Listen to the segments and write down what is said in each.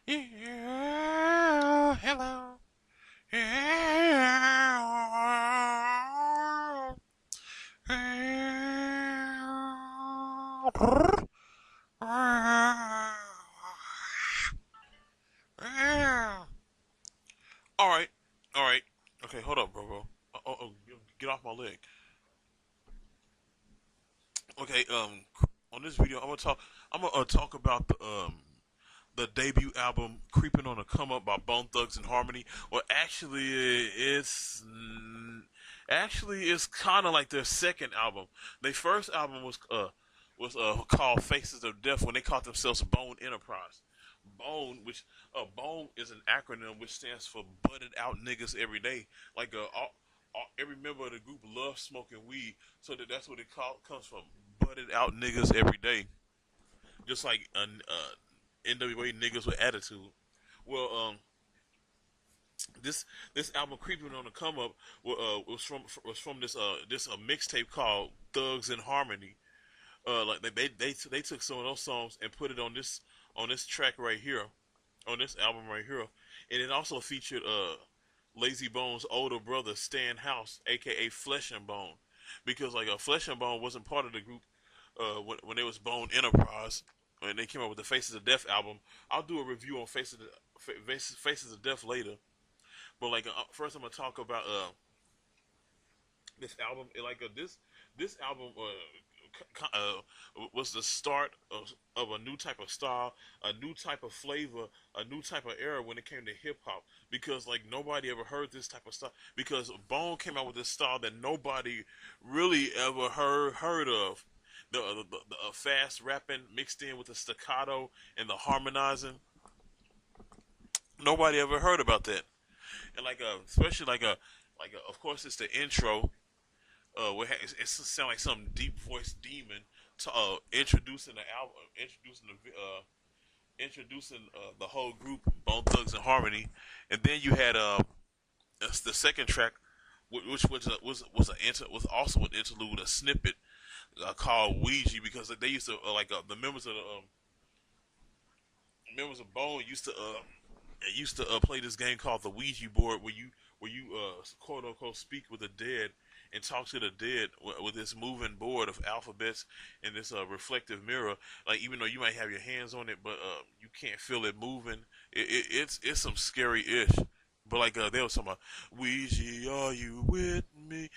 Yeah, hello. Yeah. All right, all right. Okay, hold up, bro. Get off my leg. Okay, on this video, I'm gonna talk about the debut album "Creepin' on the Come Up" by Bone Thugs and Harmony. Well, actually it's kind of like their second album. Their first album was called Faces of Death when they called themselves Bone Enterprise. Bone is an acronym which stands for Butted Out Niggas Every Day. Like every member of the group loves smoking weed, so that's what comes from. Butted Out Niggas Every Day, just like NWA niggas with attitude. Well, this album "Creeping on the Come Up" was from this mixtape called Thugs in Harmony. Like they took some of those songs and put it on this track right here, on this album right here, and it also featured Lazy Bones' older brother Stan House, aka Flesh and Bone, because like Flesh and Bone wasn't part of the group when it was Bone Enterprise. When they came up with the Faces of Death album, I'll do a review on Faces of Death later. But like first, I'm gonna talk about this album. This album was the start of a new type of style, a new type of flavor, a new type of era when it came to hip hop. Because like nobody ever heard this type of stuff. Because Bone came out with this style that nobody really ever heard of. The fast rapping mixed in with the staccato and the harmonizing. Nobody ever heard about that. And like especially of course it's the intro. Where it sound like some deep voiced demon to introducing the album, introducing the whole group, Bone Thugs and Harmony, and then you had the second track, which was also an interlude, a snippet called Ouija, because they used to the members of Bone used to play this game called the Ouija board, where you quote unquote speak with the dead and talk to the dead with this moving board of alphabets and this reflective mirror. Like even though you might have your hands on it, but you can't feel it moving. It's some scary ish. But like they was talking about Ouija, are you with me?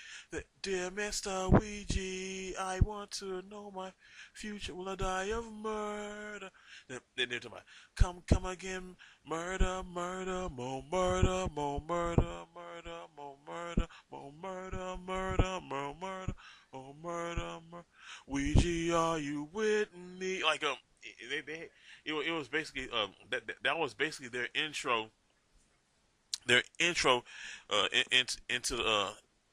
Dear Mister Ouija, I want to know my future. Will I die of murder? Then they're talking about come again, murder, murder, more murder, more murder, murder, more murder, more murder, murder, more murder, more murder, murder. Ouija, are you with me? Like it was basically that was basically their intro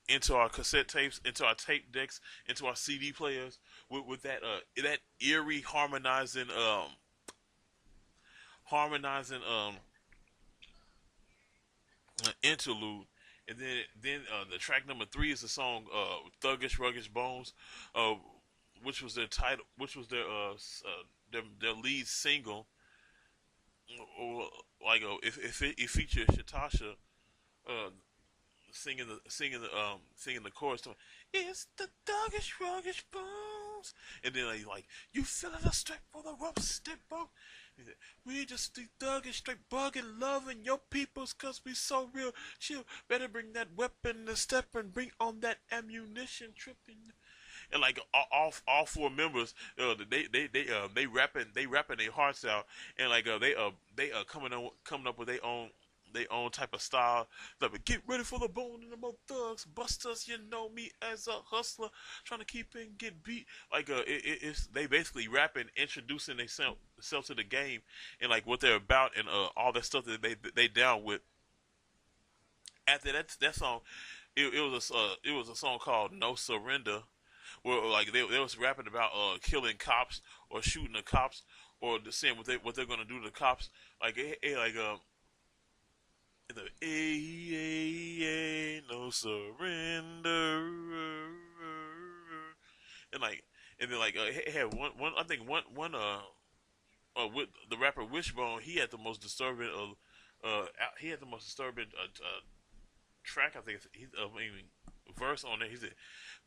into our cassette tapes, into our tape decks, into our CD players with that eerie harmonizing interlude. And then the track number 3 is the song "Thuggish Ruggish Bones," uh, which was their title, which was their lead single. Or, like it featured Shatasha uh, singing the chorus to "It's the doggish ruggish bones," and then like you feeling a straight for the rough step bone. We just the thuggish straight bugging loving your peoples cause we so real chill. Better bring that weapon to step and bring on that ammunition tripping. And like all four members, they rapping their hearts out, and like they coming up with their own type of style. Like, get ready for the bone and the more thugs, busters. You know me as a hustler, trying to keep and get beat. Like it's they basically rapping, introducing themselves to the game, and like what they're about, and all that stuff that they down with. after that song, it was a song called No Surrender, where like they was rapping about killing cops or shooting the cops or saying what they're gonna do to the cops. Like like the no surrender, and like and then like it had one I think one with the rapper Wishbone, he had the most disturbing he had the most disturbing track. I think I mean verse on there. He said,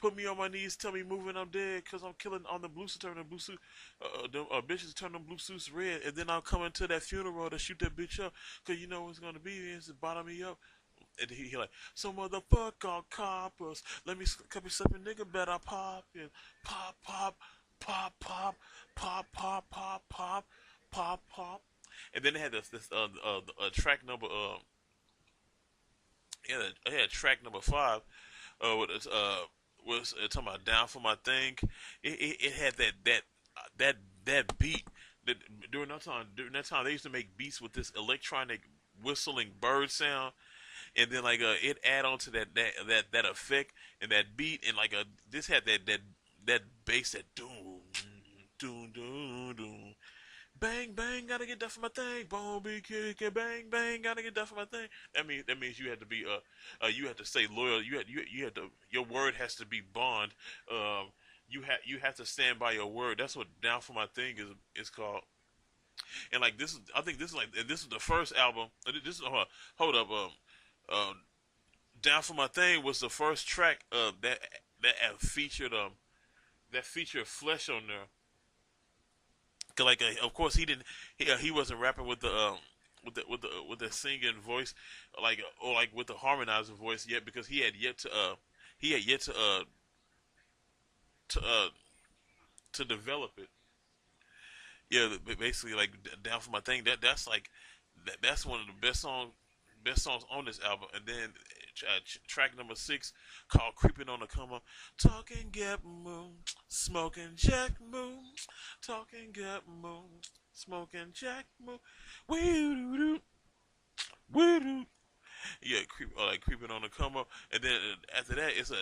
"Put me on my knees, tell me moving, I'm dead, cause I'm killing on the blue suit, turn the blue suit, the bitches turn them blue suits red, and then I'll come into that funeral to shoot that bitch up, cause you know what's gonna be is to bottom me up." And he like, "So motherfuck all coppers, let me cut me something, nigga, better pop and pop, pop, pop, pop, pop, pop, pop, pop, pop, pop." And then they had this track number it had track number 5 with was talking about down for my thing. It had that that beat that during that time they used to make beats with this electronic whistling bird sound, and then like it add on to that effect and that beat, and like this had that bass that doom doom doom doom. Bang bang, gotta get that for my thing. Boom, be kicking. Bang bang, gotta get that for my thing. That means you had to be you had to stay loyal. You had to your word has to be bond. You have to stand by your word. That's what down for my thing is called. And like this is I think this is like this is the first album. This is hold up down for my thing was the first track that featured that featured Flesh on there. Like of course he wasn't rapping with the with the singing voice like or like with the harmonizing voice yet because he had yet to uh to develop it. Yeah, basically like down for my thing. That's like that's one of the best songs on this album. And then track number 6 called "Creeping on the Come Up." Talking get moon, smoking jack moon, talking get moon, smoking jack moon. Wee doo doo, wee doo. Yeah, like creeping on the come up, and then after that, it's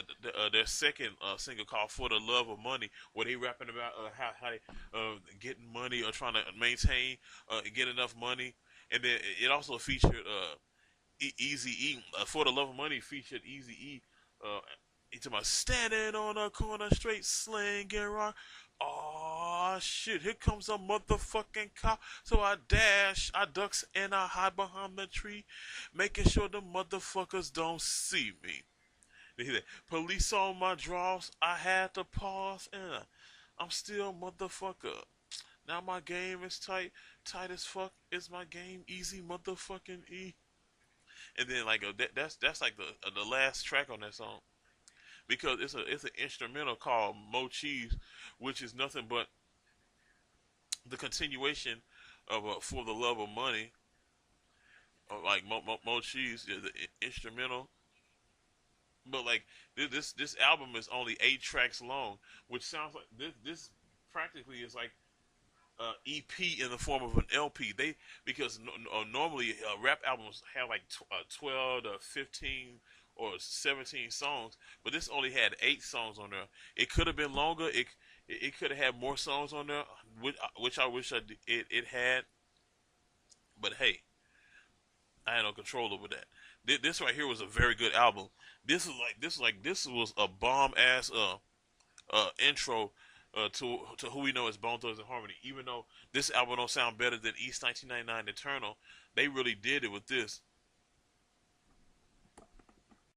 their second single called "For the Love of Money," where they rapping about how they getting money or trying to maintain get enough money, and then it also featured Eazy-E. "For the Love of Money" featured Eazy-E. It's about standing on a corner, straight slinging rock. Oh shit! Here comes a motherfucking cop. So I dash, I ducks, and I hide behind the tree, making sure the motherfuckers don't see me. He said, "Police on my draws, I had to pause, and I'm still motherfucker. Now my game is tight, tight as fuck. Is my game easy, motherfucking E?" And then like that's like the last track on that song because it's an instrumental called "Mo Cheese," which is nothing but the continuation of "For the Love of Money," or like Mo Cheese is the instrumental. But like this album is only 8 tracks long, which sounds like this practically is like EP in the form of an LP. They because normally rap albums have like 12 to 15 or 17 songs, but this only had 8 songs on there. It could have been longer. It could have had more songs on there, which I wish it had. But hey, I had no control over that. This right here was a very good album. This was a bomb ass intro to who we know as Bone Thugs and Harmony. Even though this album don't sound better than East 1999 Eternal, they really did it with this.